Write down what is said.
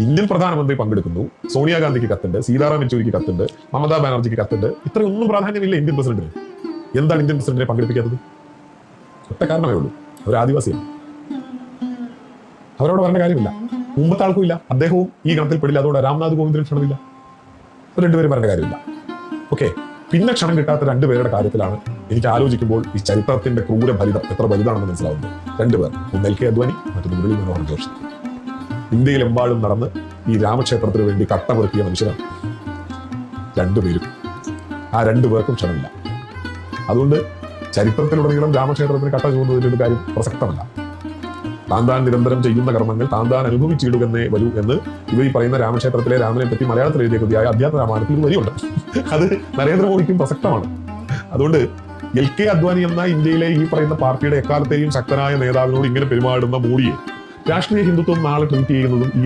Indian പ്രധാനമന്ത്രി പങ്കെടുക്കുന്നു, സോണിയാഗാന്ധിക്ക് കത്തുണ്ട്, സീതാറാം യെച്ചൂരിക്ക് കത്തുണ്ട്, മമതാ ബാനർജിക്ക് കത്തുണ്ട്. ഇത്രയൊന്നും പ്രാധാന്യമില്ല ഇന്ത്യൻ പ്രസിഡന്റിന്. എന്താണ് ഇന്ത്യൻ പ്രസിഡന്റിനെ പങ്കെടുപ്പിക്കാത്തത്? ഒറ്റ കാരണമേ ഉള്ളൂ, അവർ ആദിവാസിയാണ്. അവരോട് പറഞ്ഞ കാര്യമില്ല. മുമ്പത്തെ ആൾക്കും ഇല്ല, അദ്ദേഹവും ഈ ഗണത്തിൽ പെടില്ല. അതുകൊണ്ട് രാംനാഥ് കോവിന്ദിന് ക്ഷണമില്ല. രണ്ടുപേരും പറഞ്ഞ കാര്യമില്ല. ഓക്കെ, പിന്നെ ക്ഷണം കിട്ടാത്ത രണ്ടുപേരുടെ കാര്യത്തിലാണ് എനിക്ക് ആലോചിക്കുമ്പോൾ ഈ ചരിത്രത്തിന്റെ ക്രൂര ഫലിതം എത്ര വലുതാണെന്ന് മനസ്സിലാവുന്നത്. രണ്ടുപേർ, ഒന്ന് LK അദ്വാനി, മറ്റൊന്ന് മുരളി മനോഹർ ജോഷി. ഇന്ത്യയിലെമ്പാടും നടന്ന് ഈ രാമക്ഷേത്രത്തിന് വേണ്ടി കട്ടമുറക്കിയ മനുഷ്യരാണ് രണ്ടുപേരും. ആ രണ്ടുപേർക്കും ക്ഷണമില്ല. അതുകൊണ്ട് ചരിത്രത്തിലുടനീളം രാമക്ഷേത്രത്തിന് കട്ട ചുമന്നതിൻ്റെ ഒരു കാര്യം പ്രസക്തമല്ല. താൻ നിരന്തരം ചെയ്യുന്ന കർമ്മങ്ങൾ താൻ അനുഭവിച്ചിടുകന്നേ വരൂ എന്ന് ഇവർ ഈ പറയുന്ന രാമക്ഷേത്രത്തിലെ രാമനെ പറ്റി മലയാളത്തിൽ എഴുതിയ കൃതിയായ അധ്യാത്മ രാമായണത്തിൽ ഒരു വരിയുണ്ട്. അത് നരേന്ദ്രമോദിക്കും പ്രസക്തമാണ്. അതുകൊണ്ട് LK അദ്വാനി എന്ന ഇന്ത്യയിലെ ഈ പറയുന്ന പാർട്ടിയുടെ എക്കാലത്തെയും ശക്തനായ നേതാവിനോട് ഇങ്ങനെ പെരുമാറുന്ന മോഡിയെ രാഷ്ട്രീയ ഹിന്ദുത്വം നാളെ ട്രീറ്റ് ചെയ്യുന്നതും ഈ